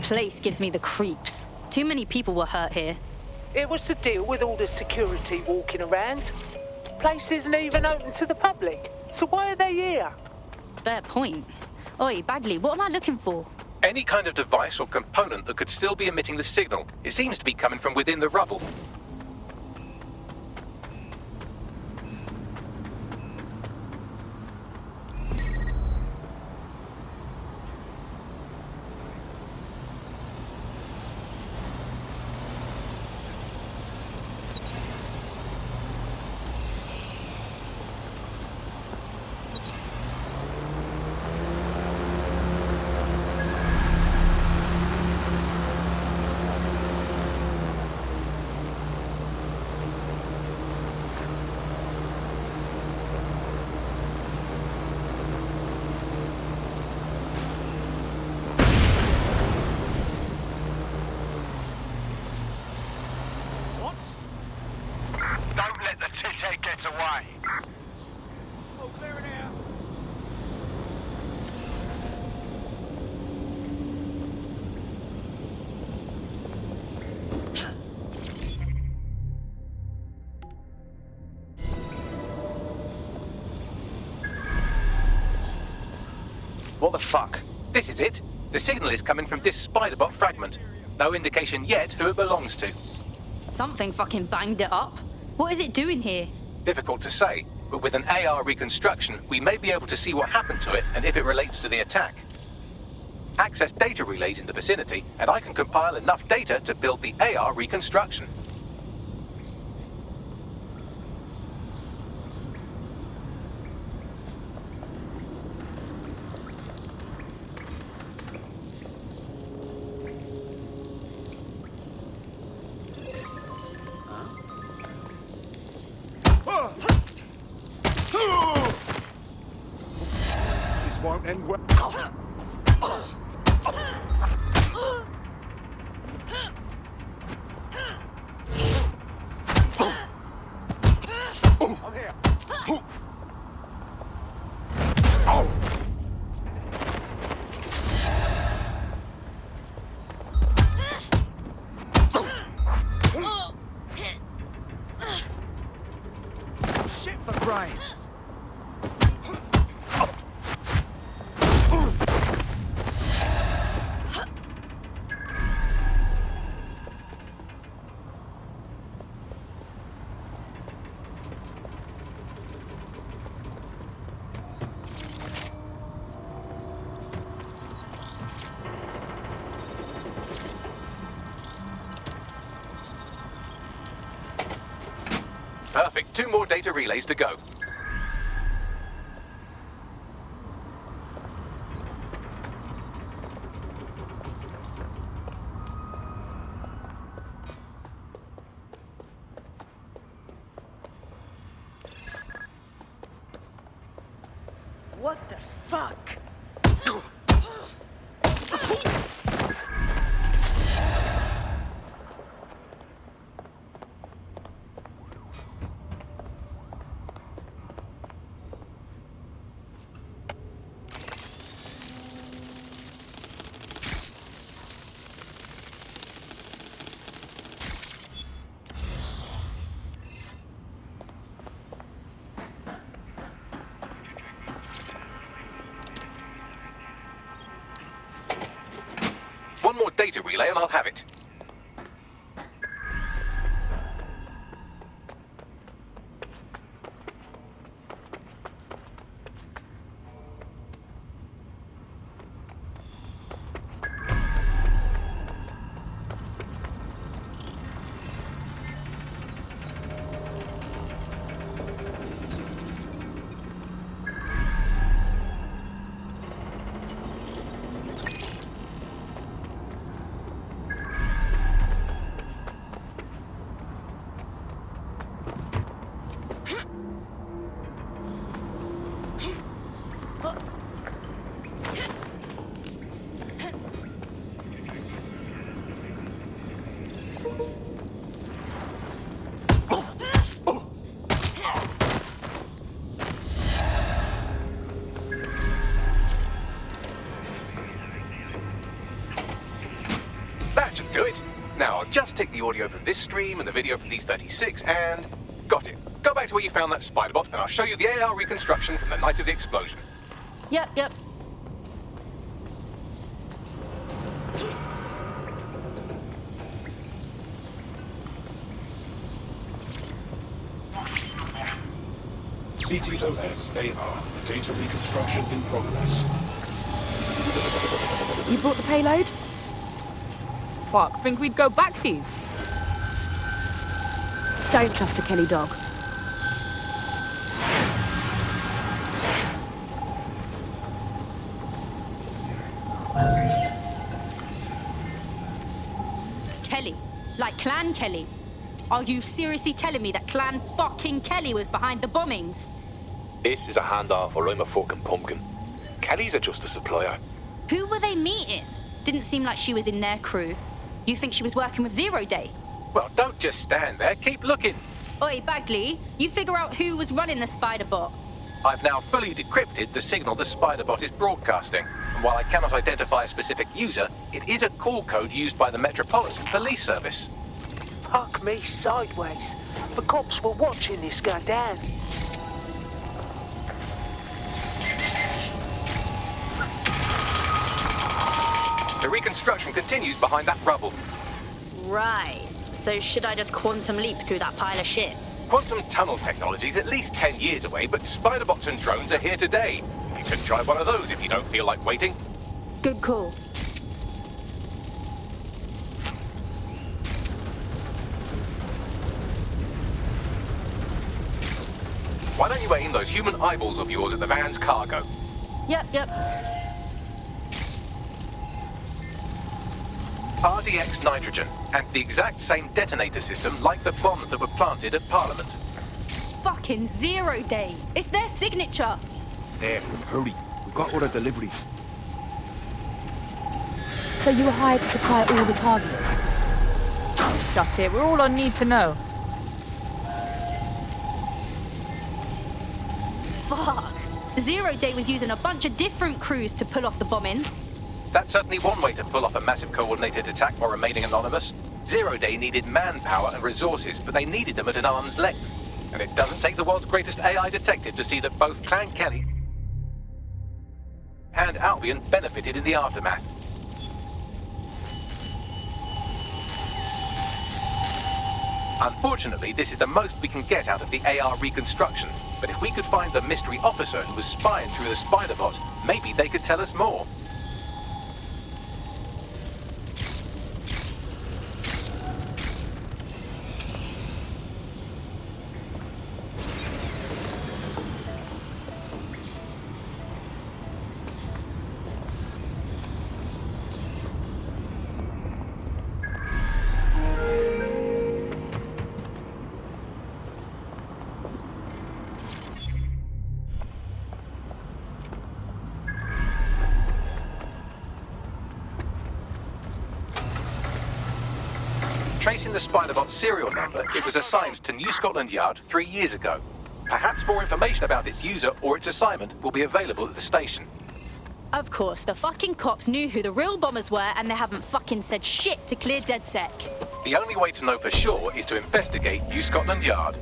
place gives me the creeps. Too many people were hurt here. It was to deal with all the security walking around. Place isn't even open to the public, so why are they here? Fair point. Oi, Bagley, what am I looking for? Any kind of device or component that could still be emitting the signal. It seems to be coming from within the rubble. Don't let the tit-head get away. Oh, clear it out. What the fuck? This is it. The signal is coming from this Spiderbot fragment. No indication yet who it belongs to. Something fucking banged it up. What is it doing here? Difficult to say, but with an AR reconstruction, we may be able to see what happened to it and if it relates to the attack. Access data relays in the vicinity, and I can compile enough data to build the AR reconstruction. This won't end well. I'm here. Shit for brains. Perfect. 2 more data relays to go. What the fuck? One more data relay and I'll have it. should do it. Now, I'll just take the audio from this stream and the video from these 36 and... Got it. Go back to where you found that spider bot and I'll show you the AR reconstruction from the night of the explosion. Yep. CTOS AR. Data reconstruction in progress. You brought the payload? Fuck, think we'd go back for you? Don't trust the Kelly dog. Kelly. Like Clan Kelly. Are you seriously telling me that Clan fucking Kelly was behind the bombings? This is a handoff or I'm a fucking pumpkin. Kelly's are just a supplier. Who were they meeting? Didn't seem like she was in their crew. You think she was working with Zero Day? Well, don't just stand there. Keep looking. Oi, Bagley, you figure out who was running the spider bot. I've now fully decrypted the signal the spider bot is broadcasting. And while I cannot identify a specific user, it is a call code used by the Metropolitan Police Service. Fuck me sideways. The cops were watching this go down. The reconstruction continues behind that rubble. Right. So should I just quantum leap through that pile of shit? Quantum tunnel technology is at least 10 years away, but spider bots and drones are here today. You can try one of those if you don't feel like waiting. Good call. Why don't you aim those human eyeballs of yours at the van's cargo? Yep. RDX nitrogen, and the exact same detonator system like the bombs that were planted at Parliament. Fucking Zero Day. It's their signature. There, hurry. We've got all the deliveries. So you were hired to supply all the targets? That's it, we're all on need to know. Fuck. Zero Day was using a bunch of different crews to pull off the bombings. That's certainly one way to pull off a massive coordinated attack while remaining anonymous. Zero Day needed manpower and resources, but they needed them at an arm's length. And it doesn't take the world's greatest AI detective to see that both Clan Kelly and Albion benefited in the aftermath. Unfortunately, this is the most we can get out of the AR reconstruction, but if we could find the mystery officer who was spying through the spider bot, maybe they could tell us more. Tracing the Spider-Bot's serial number, it was assigned to New Scotland Yard 3 years ago. Perhaps more information about its user or its assignment will be available at the station. Of course, the fucking cops knew who the real bombers were and they haven't fucking said shit to clear DedSec. The only way to know for sure is to investigate New Scotland Yard.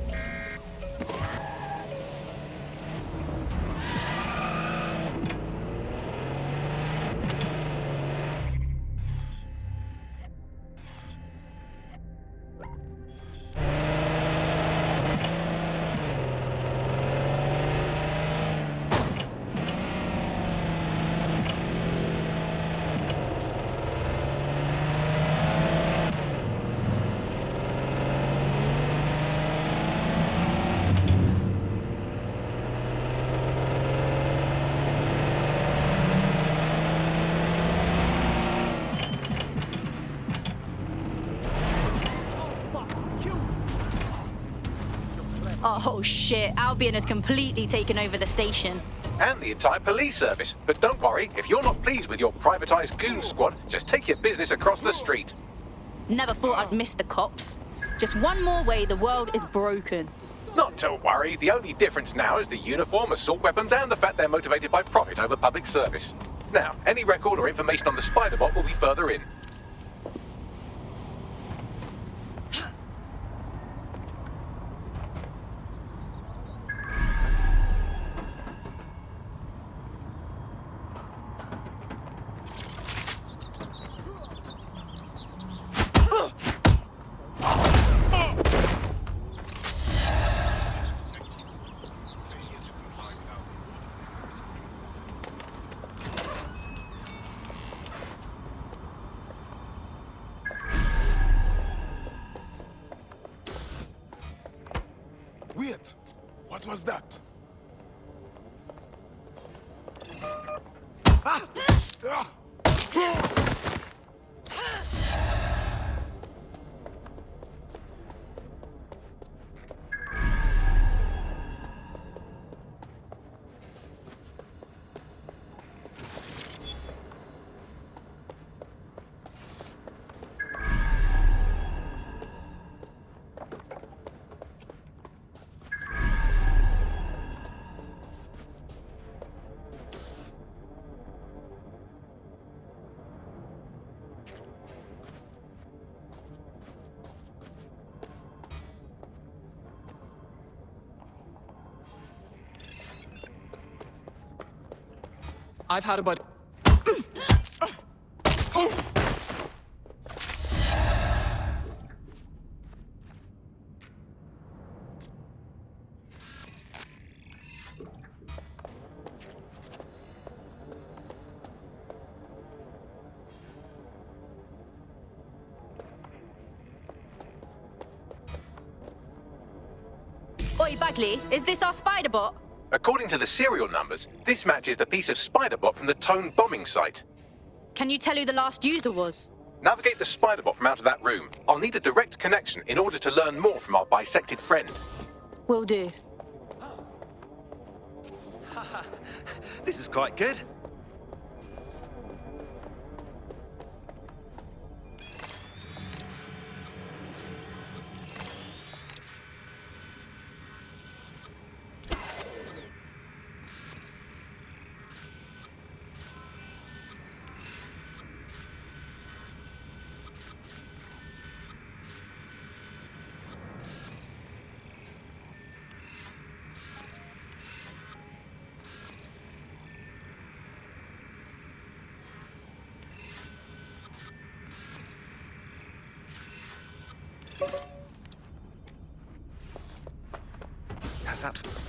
Oh shit, Albion has completely taken over the station. And the entire police service. But don't worry, if you're not pleased with your privatized goon squad, just take your business across the street. Never thought I'd miss the cops. Just one more way the world is broken. Not to worry, the only difference now is the uniform, assault weapons, and the fact they're motivated by profit over public service. Now, any record or information on the Spider-Bot will be further in. What was that? I've had about... Oi, Bagley, is this our spider bot? According to the serial numbers, this matches the piece of spider bot from the Tone bombing site. Can you tell who the last user was? Navigate the spider bot from out of that room. I'll need a direct connection in order to learn more from our bisected friend. Will do. This is quite good. That's absolutely...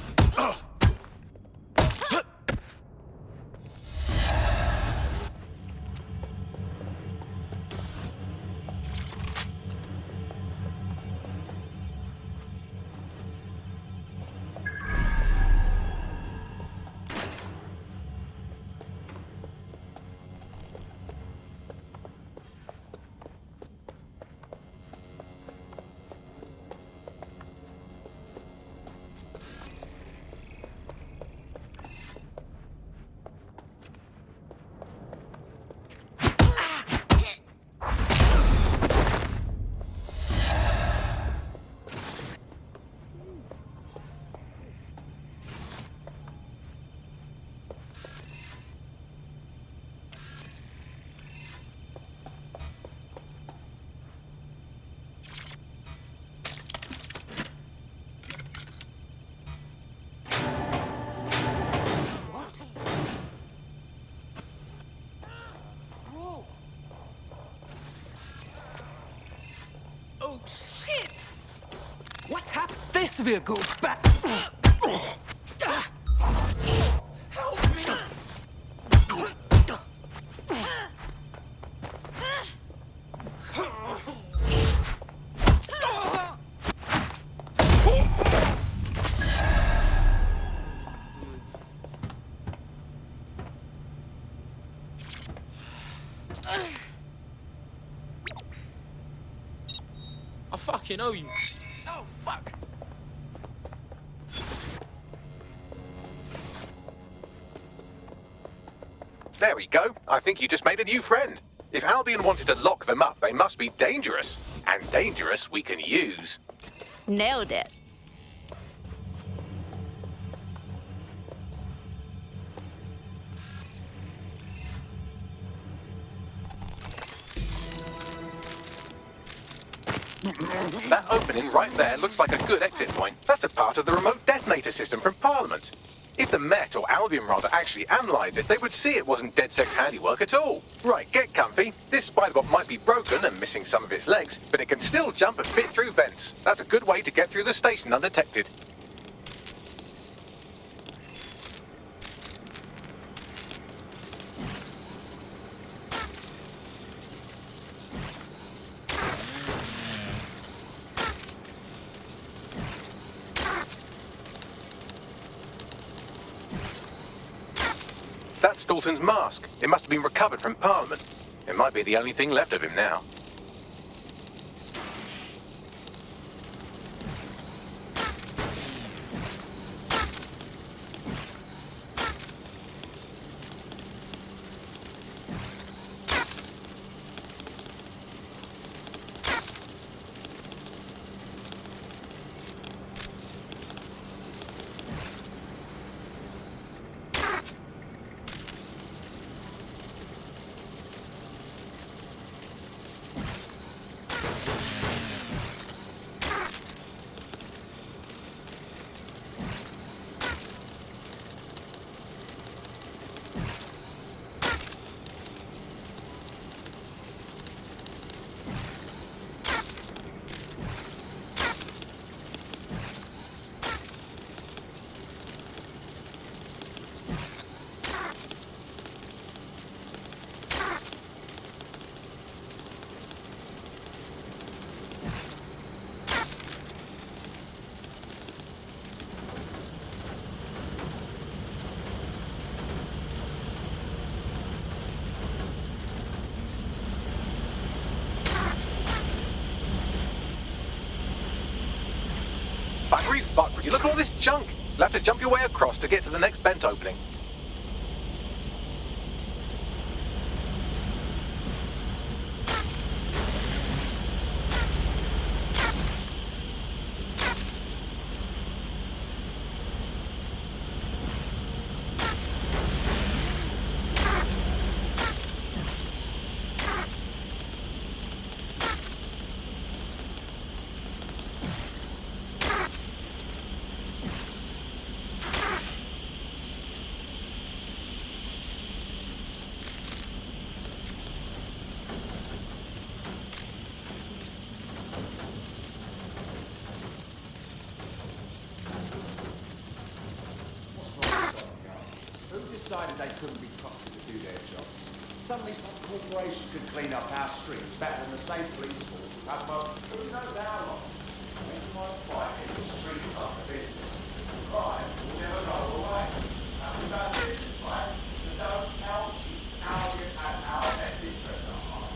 Oh, shit! What happened? This vehicle back... Help me! I fucking owe you. Oh, fuck. There we go. I think you just made a new friend. If Albion wanted to lock them up, they must be dangerous. And dangerous we can use. Nailed it. That opening right there looks like a good exit point. That's a part of the remote detonator system from Parliament. If the Met, or Albion rather, actually analysed it, they would see it wasn't DedSec's handiwork at all. Right, get comfy. This spiderbot might be broken and missing some of its legs, but it can still jump and fit through vents. That's a good way to get through the station undetected. That's Dalton's mask. It must have been recovered from Parliament. It might be the only thing left of him now. Buggery fuck, would you look at all this junk? You'll have to jump your way across to get to the next vent opening. Decided they couldn't be trusted to do their jobs. Suddenly some corporation could clean up our streets better than the same police force we've had for who knows how long. We might fight in the street of the business. Crime will never go away. And we've had business, right? So don't help our best interest at heart.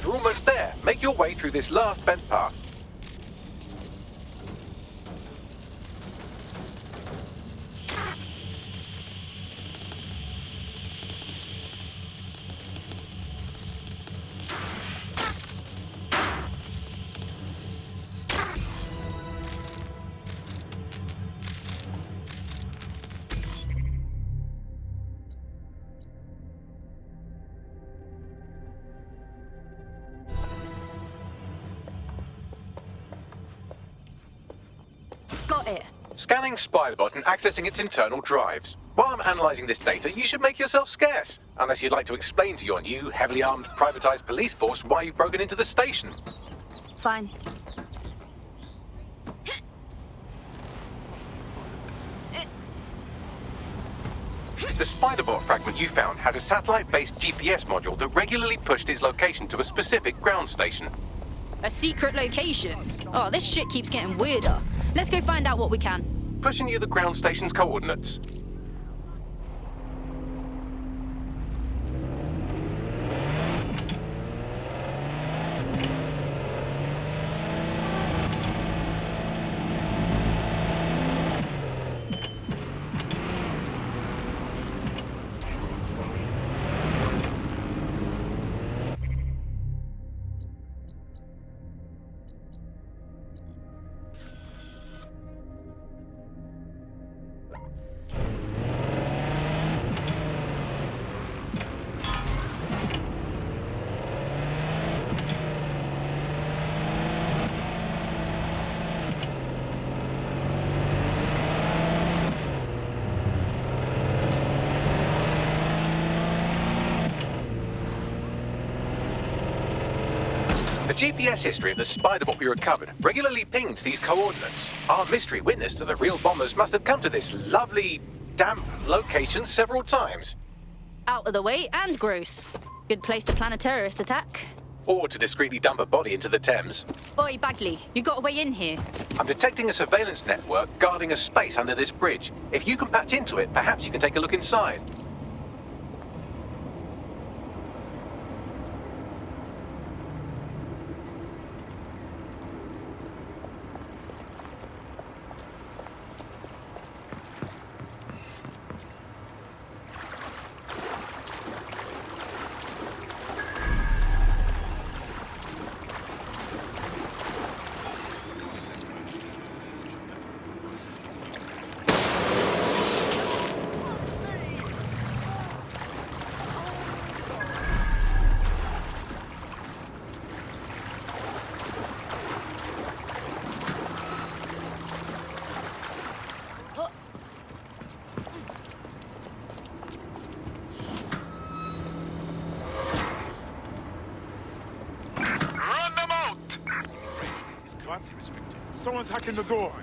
You're almost there. Make your way through this last vent path. Got it. Scanning Spiderbot and accessing its internal drives. While I'm analysing this data, you should make yourself scarce. Unless you'd like to explain to your new, heavily armed, privatised police force why you've broken into the station. Fine. The Spiderbot fragment you found has a satellite-based GPS module that regularly pushed its location to a specific ground station. A secret location? Oh, this shit keeps getting weirder. Let's go find out what we can. Pushing you the ground station's coordinates. GPS history of the Spider-Bot we recovered regularly pinged these coordinates. Our mystery witness to the real bombers must have come to this lovely, damp location several times. Out of the way and gross. Good place to plan a terrorist attack. Or to discreetly dump a body into the Thames. Oi, Bagley, you got a way in here. I'm detecting a surveillance network guarding a space under this bridge. If you can patch into it, perhaps you can take a look inside. Restricted. Someone's hacking the door.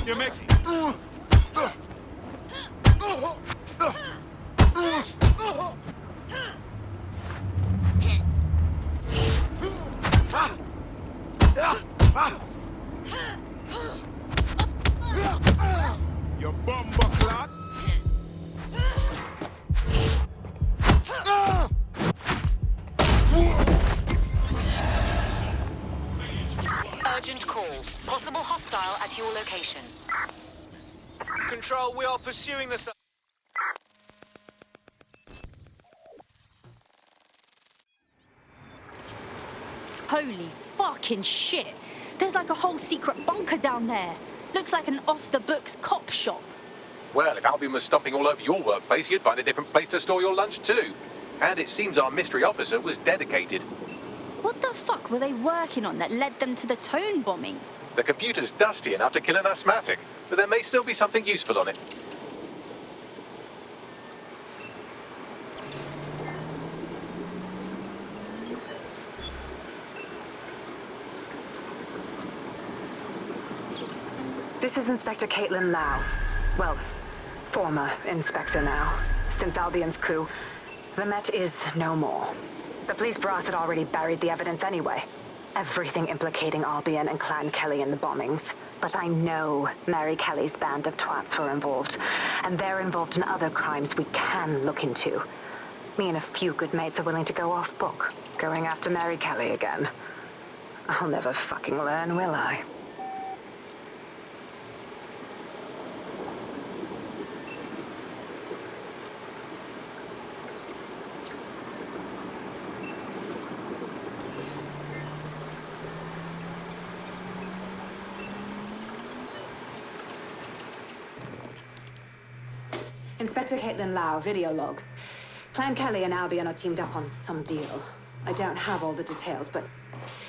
You're making. Your bomb clot. Urgent call. Possible hostile at your location. Control, we are pursuing the... Holy fucking shit. There's like a whole secret bunker down there. Looks like an off-the-books cop shop. Well, if Albion was stomping all over your workplace, you'd find a different place to store your lunch too. And it seems our mystery officer was dedicated. What the fuck were they working on that led them to the Tone bombing? The computer's dusty enough to kill an asthmatic, but there may still be something useful on it. This is Inspector Caitlin Lau. Well, former Inspector now. Since Albion's coup, the Met is no more. The police brass had already buried the evidence anyway. Everything implicating Albion and Clan Kelly in the bombings. But I know Mary Kelly's band of twats were involved, and they're involved in other crimes we can look into. Me and a few good mates are willing to go off book, going after Mary Kelly again. I'll never fucking learn, will I? Inspector Caitlin Lau, video log. Clan Kelly and Albion are teamed up on some deal. I don't have all the details, but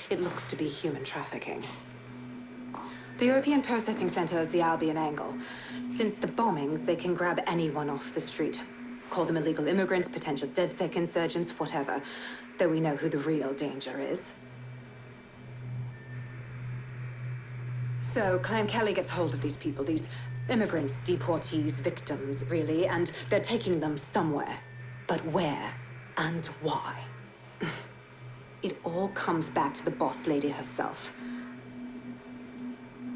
it looks to be human trafficking. The European Processing Center is the Albion angle. Since the bombings, they can grab anyone off the street. Call them illegal immigrants, potential DedSec insurgents, whatever. Though we know who the real danger is. So Clan Kelly gets hold of these people, these immigrants, deportees, victims, really, and they're taking them somewhere. But where and why? It all comes back to the boss lady herself.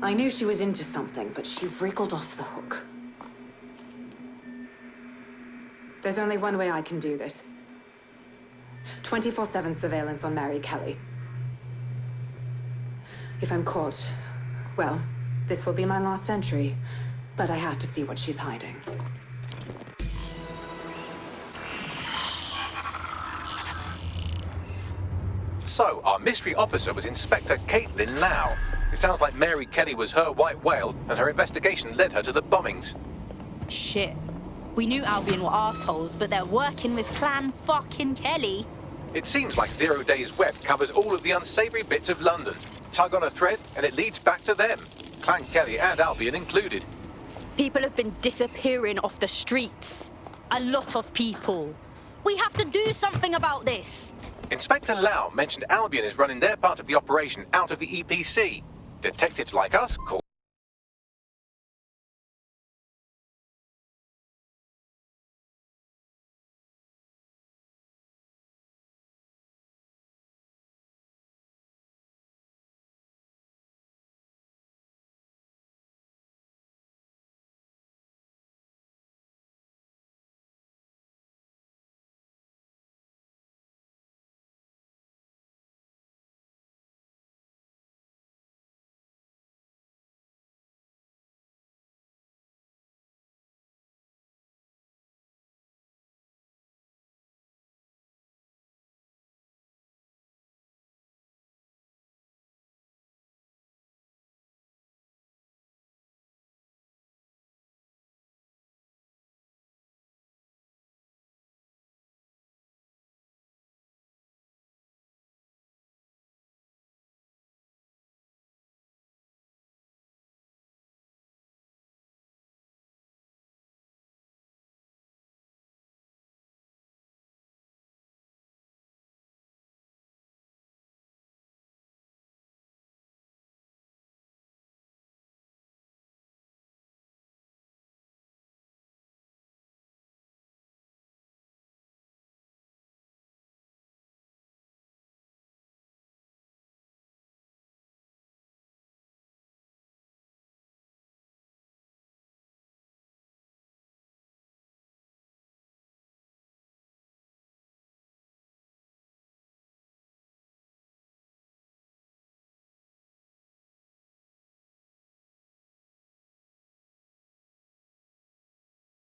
I knew she was into something, but she wriggled off the hook. There's only one way I can do this. 24/7 surveillance on Mary Kelly. If I'm caught, well, this will be my last entry. But I have to see what she's hiding. So, our mystery officer was Inspector Caitlin Lau. It sounds like Mary Kelly was her white whale, and her investigation led her to the bombings. Shit. We knew Albion were assholes, but they're working with Clan fucking Kelly. It seems like Zero Days Web covers all of the unsavory bits of London. Tug on a thread, and it leads back to them. Clan Kelly and Albion included. People have been disappearing off the streets. A lot of people. We have to do something about this. Inspector Lau mentioned Albion is running their part of the operation out of the EPC. Detectives like us call